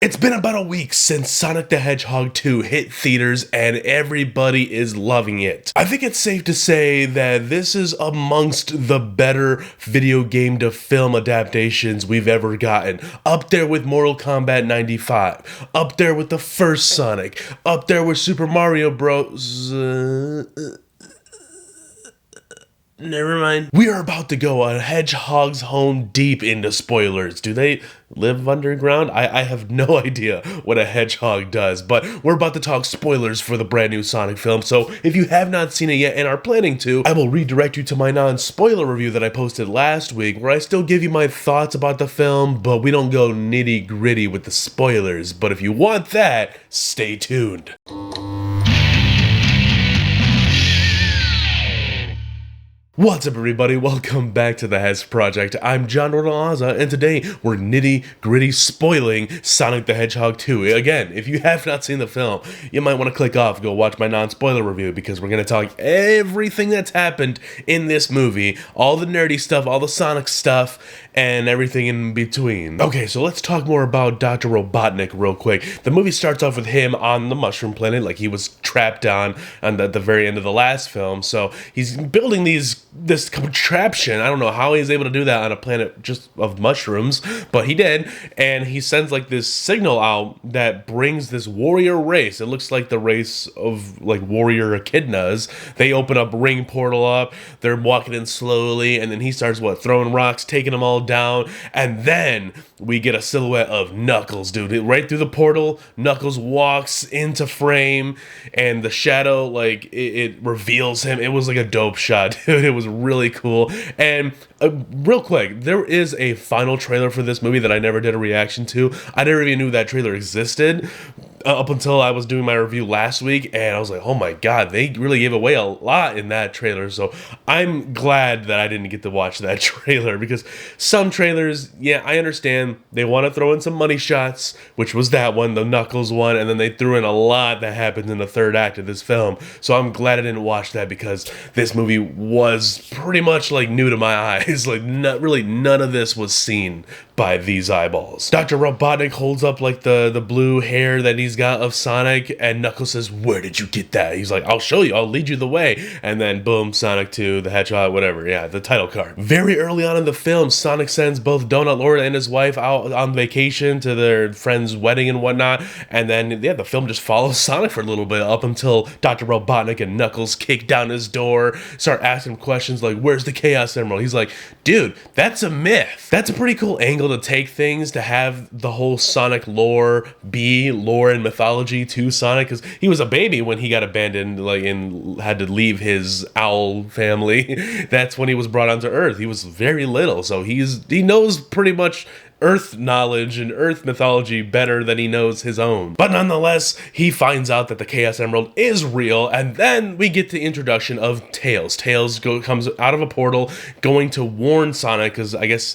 It's been about a week since Sonic the Hedgehog 2 hit theaters and everybody is loving it. I think it's safe to say that this is amongst the better video game to film adaptations we've ever gotten. Up there with Mortal Kombat 95, up there with the first Sonic, up there with Super Mario Bros. Never mind. We are about to go a hedgehog's home deep into spoilers. Do they live underground? I have no idea what a hedgehog does, but we're about to talk spoilers for the brand new Sonic film. So if you have not seen it yet and are planning to, I will redirect you to my non-spoiler review that I posted last week, where I still give you my thoughts about the film, but we don't go nitty-gritty with the spoilers. But if you want that, stay tuned. What's up, everybody? Welcome back to the Hez Project. I'm John Rodalaza, and today we're nitty-gritty spoiling Sonic the Hedgehog 2. Again, if you have not seen the film, you might want to click off and go watch my non-spoiler review, because we're going to talk everything that's happened in this movie, all the nerdy stuff, all the Sonic stuff, and everything in between. Okay, so let's talk more about Dr. Robotnik real quick. The movie starts off with him on the Mushroom Planet, like he was trapped on the very end of the last film, so he's building this contraption. I don't know how he's able to do that on a planet just of mushrooms, but he did, and he sends like this signal out that brings this warrior race. It looks like the race of like warrior echidnas. They open up ring portal up, they're walking in slowly, and then he starts throwing rocks, taking them all down, and then we get a silhouette of Knuckles, dude. Right through the portal, Knuckles walks into frame, and the shadow, it reveals him. It was like a dope shot, dude. It was really cool. And real quick, there is a final trailer for this movie that I never did a reaction to. I never even knew that trailer existed up until I was doing my review last week, and I was like, oh my god, they really gave away a lot in that trailer. So I'm glad that I didn't get to watch that trailer, because some trailers, yeah, I understand they want to throw in some money shots, which was that one, the Knuckles one, and then they threw in a lot that happens in the third act of this film. So I'm glad I didn't watch that, because this movie was pretty much like new to my eyes. Like, not really, none of this was seen by these eyeballs. Dr. Robotnik holds up like the blue hair that he's got of Sonic, and Knuckles says, "Where did you get that?" He's like, "I'll show you, I'll lead you the way." And then boom, Sonic 2, the Hedgehog, whatever, yeah, the title card. Very early on in the film, Sonic sends both Donut Lord and his wife out on vacation to their friend's wedding and whatnot, and then, yeah, the film just follows Sonic for a little bit up until Dr. Robotnik and Knuckles kick down his door, start asking questions like, "Where's the Chaos Emerald?" He's like, "Dude, that's a myth." That's a pretty cool angle to take things, to have the whole Sonic lore be lore and mythology to Sonic, because he was a baby when he got abandoned, and had to leave his owl family. That's when he was brought onto Earth. He was very little, so he knows pretty much Earth knowledge and Earth mythology better than he knows his own. But nonetheless, he finds out that the Chaos Emerald is real, and then we get the introduction of Tails. Tails comes out of a portal, going to warn Sonic, because I guess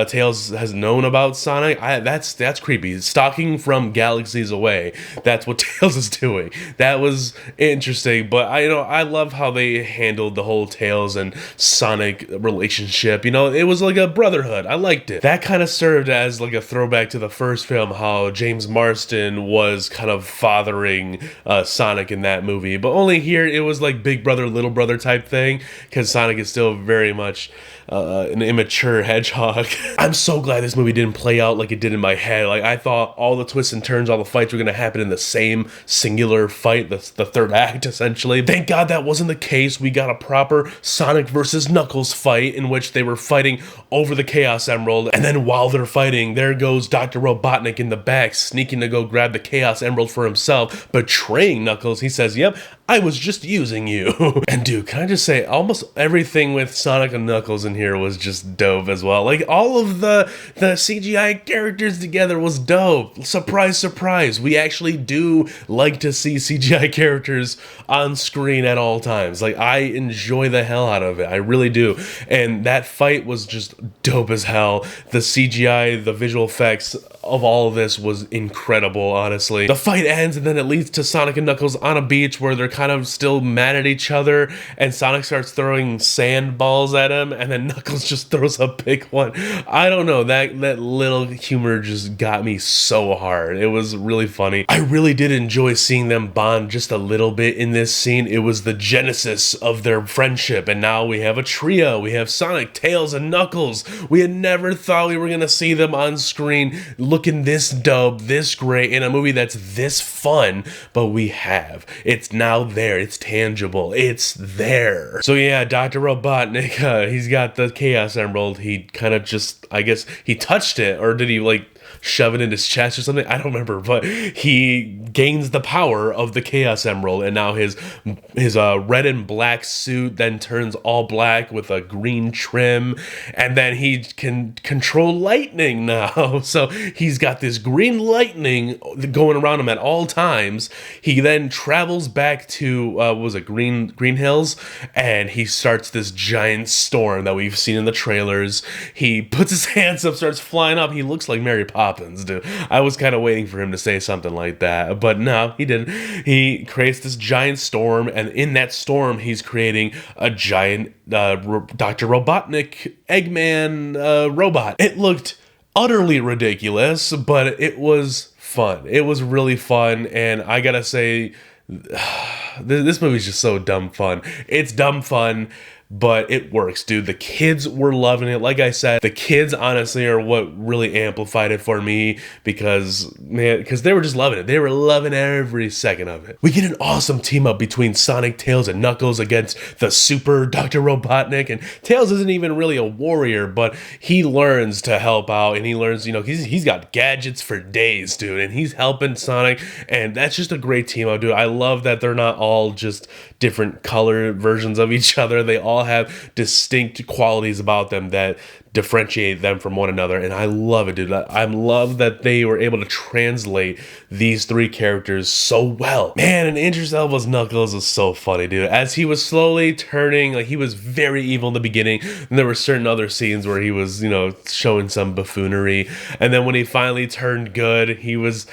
Tails has known about Sonic. That's creepy. Stalking from galaxies away. That's what Tails is doing. That was interesting, but I love how they handled the whole Tails and Sonic relationship. It was like a brotherhood. I liked it. That kind of served as like a throwback to the first film, how James Marsden was kind of fathering Sonic in that movie, but only here it was like big brother, little brother type thing, because Sonic is still very much an immature hedgehog. I'm so glad this movie didn't play out like it did in my head. Like, I thought all the twists and turns, all the fights were going to happen in the same singular fight, the third act, essentially. Thank God that wasn't the case. We got a proper Sonic versus Knuckles fight, in which they were fighting over the Chaos Emerald, and then while they're fighting, there goes Dr. Robotnik in the back, sneaking to go grab the Chaos Emerald for himself, betraying Knuckles. He says, "Yep, I was just using you." And dude, can I just say, almost everything with Sonic and Knuckles in here was just dope as well. Like, all of the CGI characters together was dope. Surprise, surprise. We actually do like to see CGI characters on screen at all times. Like, I enjoy the hell out of it. I really do. And that fight was just dope as hell. The CGI, the visual effects, of all of this was incredible, honestly. The fight ends, and then it leads to Sonic and Knuckles on a beach where they're kind of still mad at each other, and Sonic starts throwing sand balls at him, and then Knuckles just throws a big one. I don't know, that little humor just got me so hard. It was really funny. I really did enjoy seeing them bond just a little bit in this scene. It was the genesis of their friendship, and now we have a trio. We have Sonic, Tails, and Knuckles. We had never thought we were gonna see them on screen looking this dope, this great, in a movie that's this fun, but we have. It's now there. It's tangible. It's there. So yeah, Dr. Robotnik, he's got the Chaos Emerald. He kind of just, I guess, he touched it, or did he like shove it in his chest or something? I don't remember, but he gains the power of the Chaos Emerald, and now his red and black suit then turns all black with a green trim, and then he can control lightning now. So he's got this green lightning going around him at all times. He then travels back to what was it, Green Hills, and he starts this giant storm that we've seen in the trailers. He puts his hands up, starts flying up. He looks like Mary Poppins, dude. I was kind of waiting for him to say something like that, but no, he didn't. He creates this giant storm, and in that storm, he's creating a giant Dr. Robotnik Eggman robot. It looked utterly ridiculous, but it was fun. It was really fun, and I gotta say, this movie's just so dumb fun. It's dumb fun, but it works, dude. The kids were loving it. Like I said, the kids honestly are what really amplified it for me, because they were just loving it. They were loving every second of it. We get an awesome team up between Sonic, Tails, and Knuckles against the super Dr. Robotnik, and Tails isn't even really a warrior, but he learns to help out, and he learns, he's got gadgets for days, dude, and he's helping Sonic, and that's just a great team up, dude. I love that they're not all just different color versions of each other. They all have distinct qualities about them that differentiate them from one another, and I love it, dude. I love that they were able to translate these three characters so well. Man, and Idris Elba's Knuckles is so funny, dude. As he was slowly turning, like, he was very evil in the beginning, and there were certain other scenes where he was, showing some buffoonery, and then when he finally turned good, he was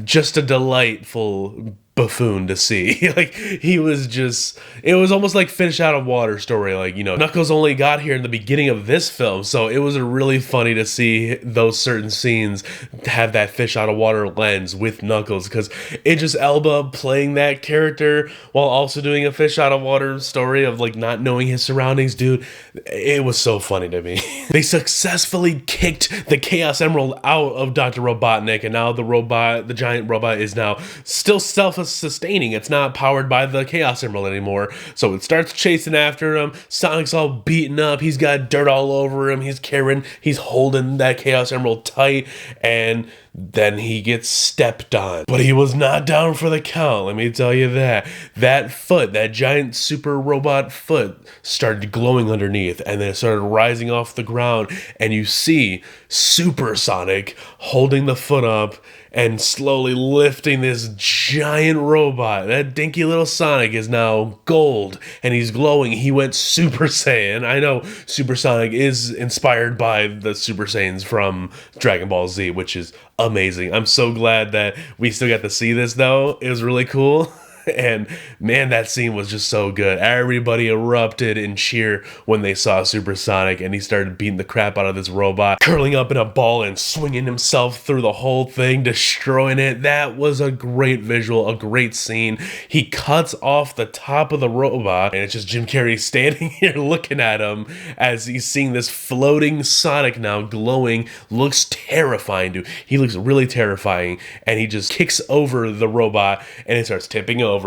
just a delightful buffoon to see. Like, he was just, it was almost like fish out of water story. Like, Knuckles only got here in the beginning of this film, so it was really funny to see those certain scenes have that fish out of water lens with Knuckles, because Idris Elba playing that character while also doing a fish out of water story of like not knowing his surroundings, dude, it was so funny to me. They successfully kicked the Chaos Emerald out of Dr. Robotnik, and now the giant robot is now still self-sustaining. It's not powered by the Chaos Emerald anymore, so it starts chasing after him. Sonic's all beaten up. He's got dirt all over him. He's holding that Chaos Emerald tight, and then he gets stepped on. But he was not down for the count, let me tell you that. That foot, that giant super robot foot, started glowing underneath, and then it started rising off the ground, and you see Super Sonic holding the foot up and slowly lifting this giant robot. That dinky little Sonic is now gold, and he's glowing. He went Super Saiyan. I know Super Sonic is inspired by the Super Saiyans from Dragon Ball Z, which is amazing. I'm so glad that we still got to see this, though. It was really cool. And man, that scene was just so good. Everybody erupted in cheer when they saw Super Sonic, and he started beating the crap out of this robot, curling up in a ball and swinging himself through the whole thing, destroying it. That was a great visual, a great scene. He cuts off the top of the robot, and it's just Jim Carrey standing here looking at him as he's seeing this floating Sonic now glowing. Looks terrifying, dude. He looks really terrifying, and he just kicks over the robot, and it starts tipping over.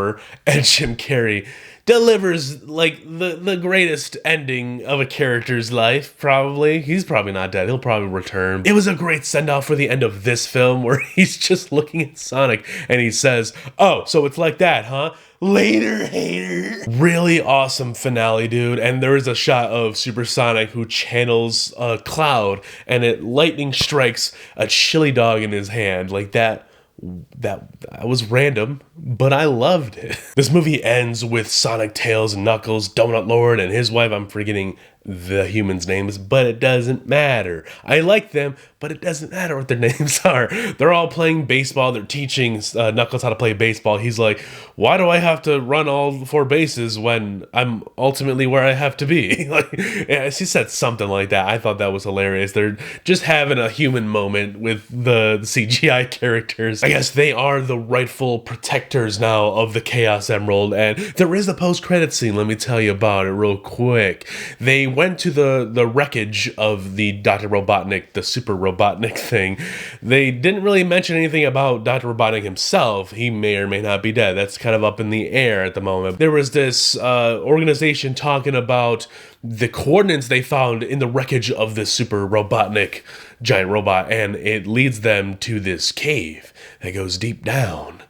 And Jim Carrey delivers like the greatest ending of a character's life, probably. He's probably not dead. He'll probably return. It was a great send-off for the end of this film, where he's just looking at Sonic and he says, "Oh, so it's like that, huh? Later, hater." Really awesome finale, dude. And there is a shot of Super Sonic who channels a cloud, and lightning strikes a chili dog in his hand. Like that was random, but I loved it. This movie ends with Sonic, Tails, Knuckles, Donut Lord, and his wife, I'm forgetting the humans' names, but it doesn't matter. I like them, but it doesn't matter what their names are. They're all playing baseball. They're teaching Knuckles how to play baseball. He's like, why do I have to run all 4 bases when I'm ultimately where I have to be? Like, yeah, she said something like that. I thought that was hilarious. They're just having a human moment with the CGI characters. I guess they are the rightful protectors now of the Chaos Emerald, and there is a post-credit scene. Let me tell you about it real quick. They went to the wreckage of the Dr. Robotnik, the Super Robotnik thing. They didn't really mention anything about Dr. Robotnik himself. He may or may not be dead. That's kind of up in the air at the moment. There was this organization talking about the coordinates they found in the wreckage of the Super Robotnik giant robot, and it leads them to this cave that goes deep down.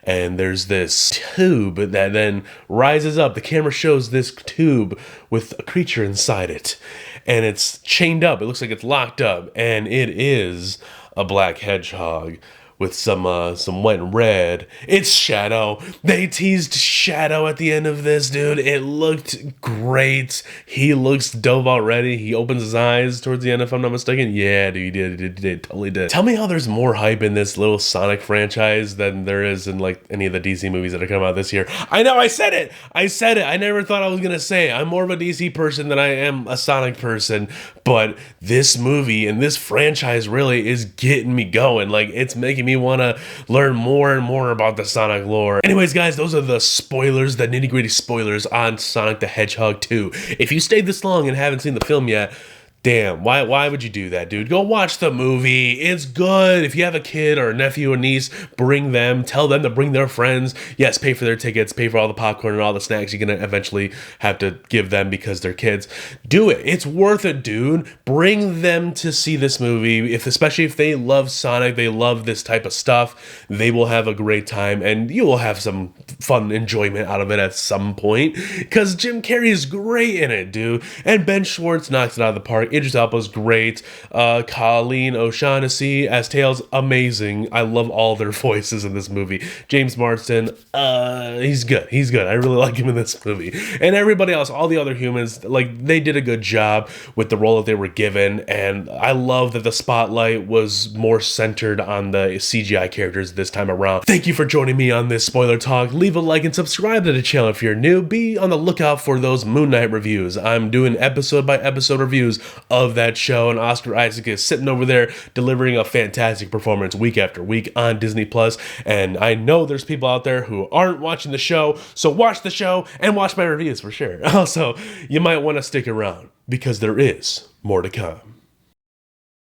And there's this tube that then rises up. The camera shows this tube with a creature inside it. And it's chained up. It looks like it's locked up. And it is a black hedgehog with some wet and red. It's Shadow. They teased Shadow at the end of this, dude. It looked great. He looks dope already. He opens his eyes towards the end, if I'm not mistaken. Yeah, dude, he did, totally did. Tell me how there's more hype in this little Sonic franchise than there is in like any of the DC movies that are coming out this year. I know, I said it. I never thought I was gonna say it. I'm more of a DC person than I am a Sonic person, but this movie and this franchise really is getting me going. Like, it's making me want to learn more and more about the Sonic lore. Anyways, guys, those are the spoilers, the nitty-gritty spoilers on Sonic the Hedgehog 2. If you stayed this long and haven't seen the film yet, damn, why would you do that, dude? Go watch the movie. It's good. If you have a kid or a nephew or niece, bring them. Tell them to bring their friends. Yes, pay for their tickets, pay for all the popcorn and all the snacks you're going to eventually have to give them because they're kids. Do it. It's worth it, dude. Bring them to see this movie. Especially if they love Sonic, they love this type of stuff, they will have a great time, and you will have some fun enjoyment out of it at some point, because Jim Carrey is great in it, dude. And Ben Schwartz knocks it out of the park. Idris Elba's great. Colleen O'Shaughnessey as Tails, amazing. I love all their voices in this movie. James Marsden, he's good. He's good. I really like him in this movie. And everybody else, all the other humans, like, they did a good job with the role that they were given. And I love that the spotlight was more centered on the CGI characters this time around. Thank you for joining me on this spoiler talk. Leave a like and subscribe to the channel if you're new. Be on the lookout for those Moon Knight reviews. I'm doing episode by episode reviews of that show, and Oscar Isaac is sitting over there delivering a fantastic performance week after week on Disney Plus. And I know there's people out there who aren't watching the show, so watch the show and watch my reviews for sure. Also, you might want to stick around because there is more to come.